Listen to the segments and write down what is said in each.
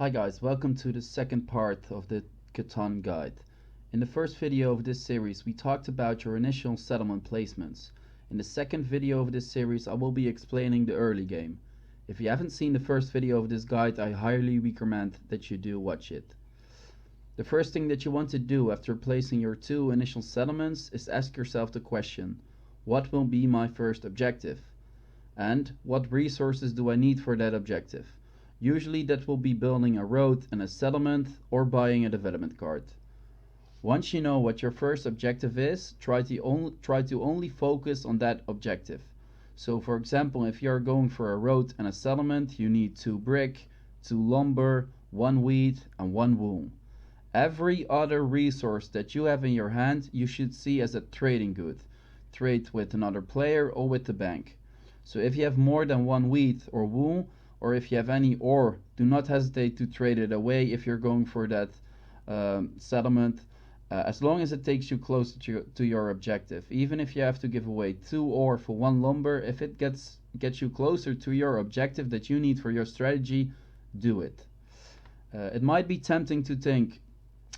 Hi guys, welcome to the second part of the Catan guide. In the first video of this series we talked about your initial settlement placements. In the second video of this series I will be explaining the early game. If you haven't seen the first video of this guide, I highly recommend that you do watch it. The first thing that you want to do after placing your two initial settlements is ask yourself the question: what will be my first objective? And what resources do I need for that objective? Usually that will be building a road and a settlement or buying a development card. Once you know what your first objective is, try to only focus on that objective. So for example, if you're going for a road and a settlement, you need 2 brick, 2 lumber, 1 wheat and 1 wool. Every other resource that you have in your hand you should see as a trading good. Trade with another player or with the bank. So if you have more than 1 wheat or wool, or if you have any ore, do not hesitate to trade it away if you're going for that settlement, as long as it takes you closer to your objective. Even if you have to give away 2 ore for 1 lumber, if it gets you closer to your objective that you need for your strategy, do it. It might be tempting to think,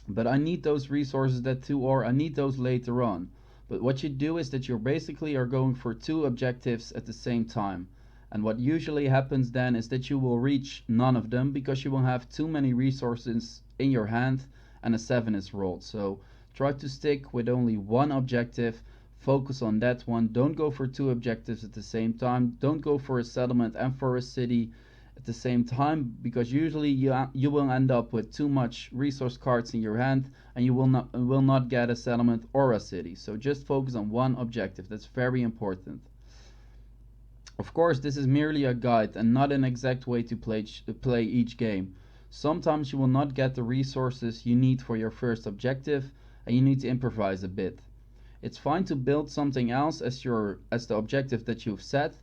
but I need those resources, that 2 ore, I need those later on. But what you do is that you basically are going for 2 objectives at the same time. And what usually happens then is that you will reach none of them because you will have too many resources in your hand and a 7 is rolled. So try to stick with only one objective, focus on that one. Don't go for 2 objectives at the same time. Don't go for a settlement and for a city at the same time, because usually you will end up with too much resource cards in your hand and you will not get a settlement or a city. So just focus on one objective. That's very important. Of course, this is merely a guide and not an exact way to play each game. Sometimes you will not get the resources you need for your first objective and you need to improvise a bit. It's fine to build something else as the objective that you've set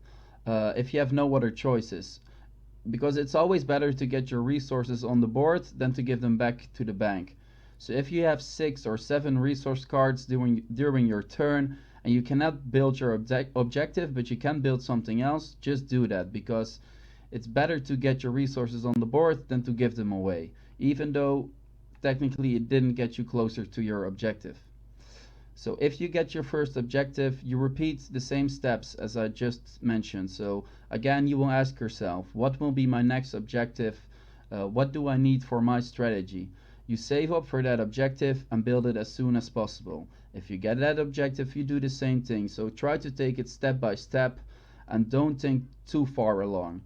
if you have no other choices, because it's always better to get your resources on the board than to give them back to the bank. So if you have 6 or 7 resource cards during your turn and you cannot build your objective but you can build something else, just do that, because it's better to get your resources on the board than to give them away, even though technically it didn't get you closer to your objective. So if you get your first objective, you repeat the same steps as I just mentioned. So again, you will ask yourself, what will be my next objective? What do I need for my strategy? You save up for that objective and build it as soon as possible. If you get that objective, you do the same thing. So try to take it step by step and don't think too far along.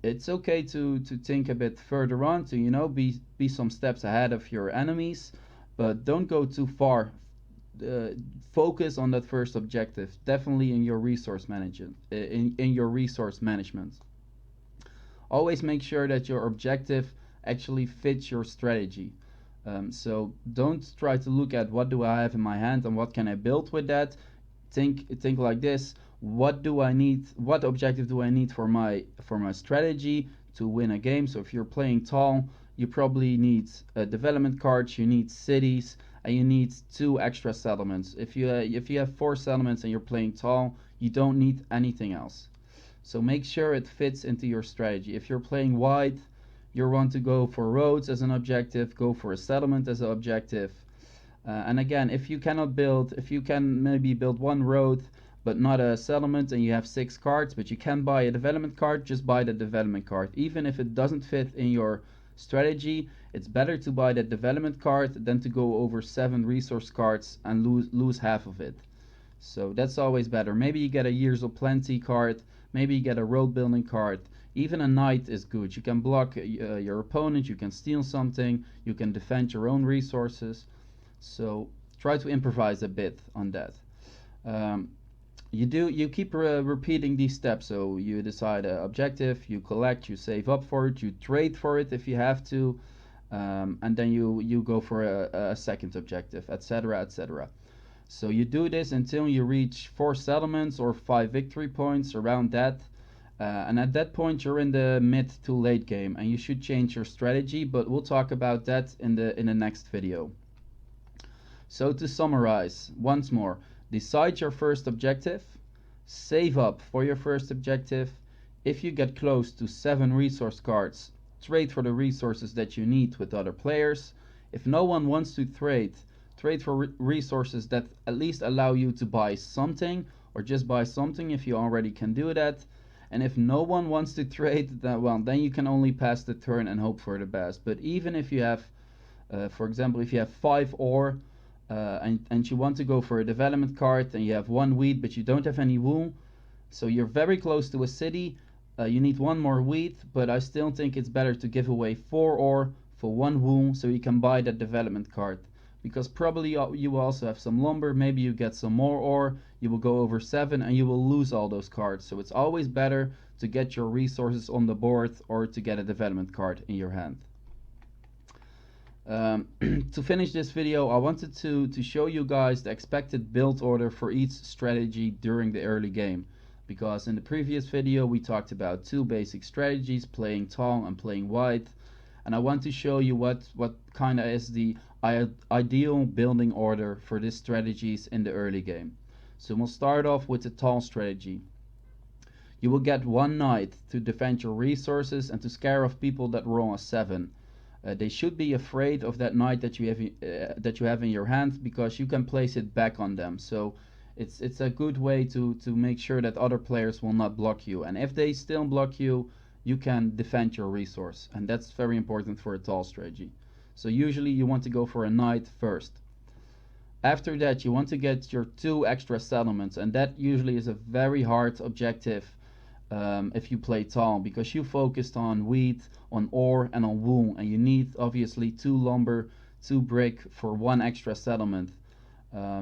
It's okay to think a bit further on, to be some steps ahead of your enemies, but don't go too far. Focus on that first objective, definitely in your resource management. In your resource management, always make sure that your objective actually fits your strategy. So don't try to look at what do I have in my hand and what can I build with that. Think like this: what do I need? What objective do I need for my strategy to win a game? So if you're playing tall, you probably need development cards, you need cities, and you need 2 extra settlements. If you have 4 settlements and you're playing tall, you don't need anything else. So make sure it fits into your strategy. If you're playing wide, you want to go for roads as an objective, go for a settlement as an objective. And again, if you can maybe build 1 road but not a settlement, and you have 6 cards but you can buy a development card, just buy the development card. Even if it doesn't fit in your strategy, it's better to buy that development card than to go over 7 resource cards and lose half of it. So that's always better. Maybe you get a Years of Plenty card, maybe you get a road building card. Even a knight is good. You can block your opponent, you can steal something, you can defend your own resources. So try to improvise a bit on that. You keep repeating these steps. So you decide an objective, you collect, you save up for it, you trade for it if you have to, and then you go for a second objective, etc., etc. So you do this until you reach 4 settlements or 5 victory points, around that. And at that point you're in the mid to late game and you should change your strategy, but we'll talk about that in the next video. So to summarize once more: decide your first objective, save up for your first objective. If you get close to 7 resource cards, trade for the resources that you need with other players. If no one wants to trade for resources that at least allow you to buy something, or just buy something if you already can do that. And if no one wants to trade, then you can only pass the turn and hope for the best. But even if you have, for example, if you have 5 ore, and you want to go for a development card, and you have 1 wheat but you don't have any wool, so you're very close to a city, you need 1 more wheat, but I still think it's better to give away 4 ore for 1 wool so you can buy that development card. Because probably you will also have some lumber, maybe you get some more ore, you will go over 7 and you will lose all those cards. So it's always better to get your resources on the board or to get a development card in your hand. To finish this video, I wanted to show you guys the expected build order for each strategy during the early game. Because in the previous video we talked about 2 basic strategies, playing tall and playing wide. And I want to show you what kinda is the ideal building order for these strategies in the early game. So we'll start off with the tall strategy. You will get 1 knight to defend your resources and to scare off people that roll a 7. They should be afraid of that knight that you have in your hand, because you can place it back on them. So it's a good way to make sure that other players will not block you. And if they still block you, you can defend your resource, and that's very important for a tall strategy. So usually you want to go for a knight first. After that you want to get your 2 extra settlements, and that usually is a very hard objective if you play tall, because you focused on wheat, on ore and on wool, and you need obviously 2 lumber, 2 brick for 1 extra settlement.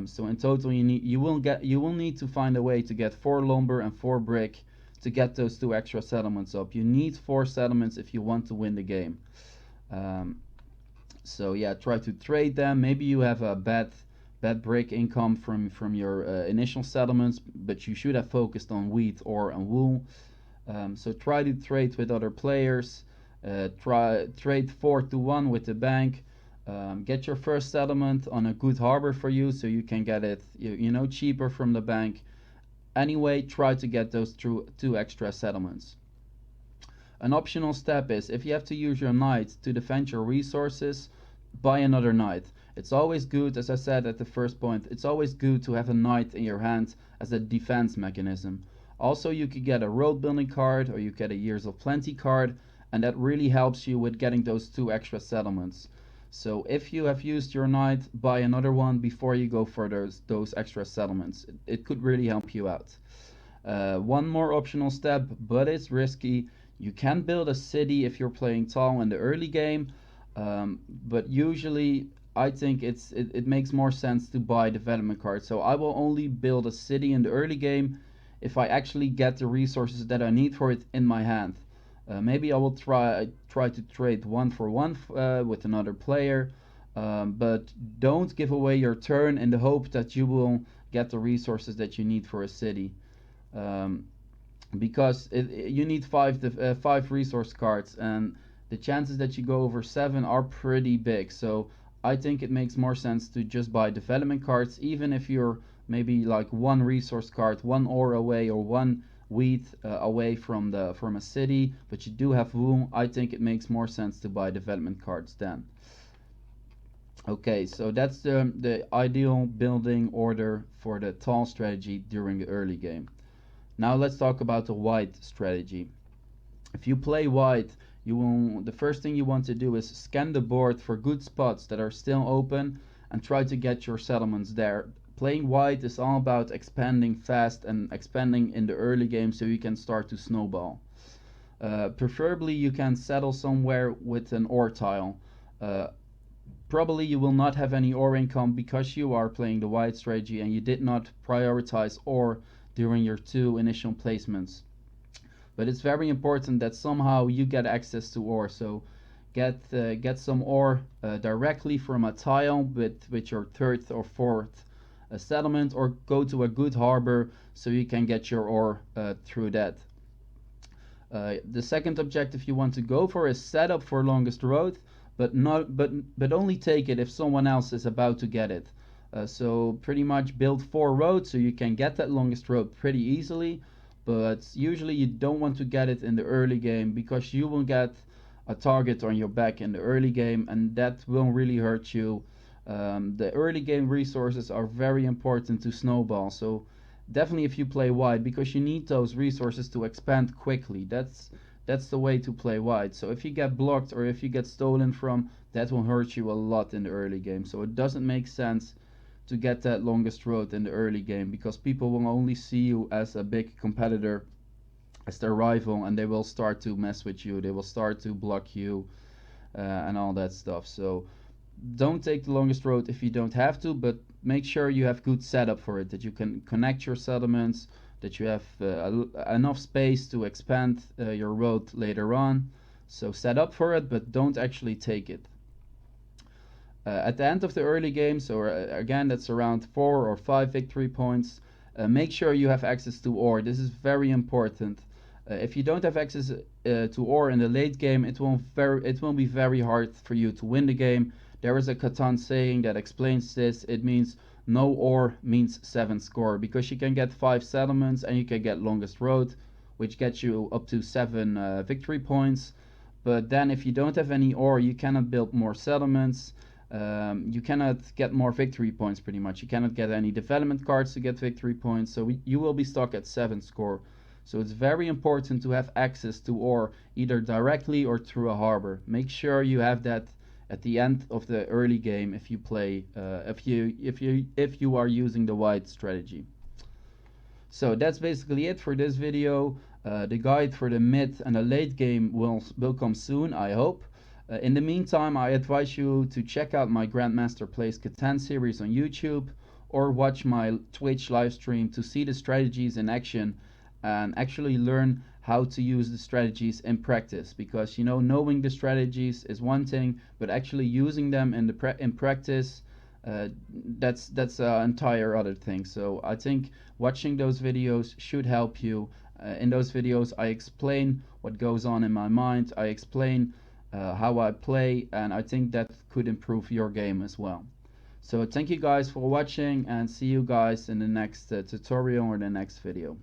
So in total you will need to find a way to get 4 lumber and 4 brick to get those 2 extra settlements up. You need 4 settlements if you want to win the game. So yeah, try to trade them. Maybe you have a bad brick income from your initial settlements, but you should have focused on wheat, ore and wool. So try to trade with other players. Trade 4-1 with the bank. Get your first settlement on a good harbor for you, so you can get it cheaper from the bank. Anyway, try to get those 2 extra settlements. An optional step is, if you have to use your knight to defend your resources, buy another knight. It's always good, as I said at the first point, it's always good to have a knight in your hand as a defense mechanism. Also, you could get a road building card, or you get a Years of Plenty card, and that really helps you with getting those 2 extra settlements. So if you have used your knight, buy another one before you go for those extra settlements. It could really help you out. One more optional step, but it's risky. You can build a city if you're playing tall in the early game, but usually I think it makes more sense to buy development cards. So I will only build a city in the early game if I actually get the resources that I need for it in my hand. Maybe I will try to trade 1-for-1 with another player, but don't give away your turn in the hope that you will get the resources that you need for a city, because you need 5 resource cards, and the chances that you go over 7 are pretty big. So I think it makes more sense to just buy development cards, even if you're maybe like 1 resource card, 1 ore away, or 1 wheat away from a city, but you do have wool. I think it makes more sense to buy development cards then. Okay, so that's the ideal building order for the tall strategy during the early game. Now let's talk about the wide strategy. If you play wide, the first thing you want to do is scan the board for good spots that are still open and try to get your settlements there. Playing wide is all about expanding fast and expanding in the early game so you can start to snowball. Preferably you can settle somewhere with an ore tile. Probably you will not have any ore income because you are playing the wide strategy and you did not prioritize ore during your 2 initial placements. But it's very important that somehow you get access to ore. So get some ore directly from a tile with your 3rd or 4th settlement, or go to a good harbor so you can get your ore through that. The second objective you want to go for is set up for longest road, but only take it if someone else is about to get it. So pretty much build 4 roads so you can get that longest road pretty easily, but usually you don't want to get it in the early game because you will get a target on your back in the early game, and that will really hurt you. The early game resources are very important to snowball, so definitely if you play wide, because you need those resources to expand quickly. That's the way to play wide. So if you get blocked or if you get stolen from, that will hurt you a lot in the early game. So it doesn't make sense to get that longest road in the early game, because people will only see you as a big competitor, as their rival, and they will start to mess with you, they will start to block you, and all that stuff. So don't take the longest road if you don't have to, but make sure you have good setup for it, that you can connect your settlements, that you have enough space to expand your road later on. So set up for it, but don't actually take it. At the end of the early game, so again that's around 4 or 5 victory points, make sure you have access to ore. This is very important. If you don't have access to ore in the late game, it will be very hard for you to win the game. There is a Catan saying that explains this. It means no ore means 7 score, because you can get 5 settlements and you can get longest road, which gets you up to 7 victory points. But then if you don't have any ore, you cannot build more settlements. You cannot get more victory points pretty much. You cannot get any development cards to get victory points, so you will be stuck at 7 score. So it's very important to have access to ore, either directly or through a harbor. Make sure you have that at the end of the early game if you play, if you are using the wide strategy. So that's basically it for this video. The guide for the mid and the late game will come soon, I hope. In the meantime, I advise you to check out my Grandmaster Plays Catan series on YouTube, or watch my Twitch live stream to see the strategies in action and actually learn how to use the strategies in practice. Because knowing the strategies is one thing, but actually using them in practice, that's an entire other thing. So I think watching those videos should help you. In those videos I explain what goes on in my mind, I explain how I play, and I think that could improve your game as well. So thank you guys for watching, and see you guys in the next tutorial or the next video.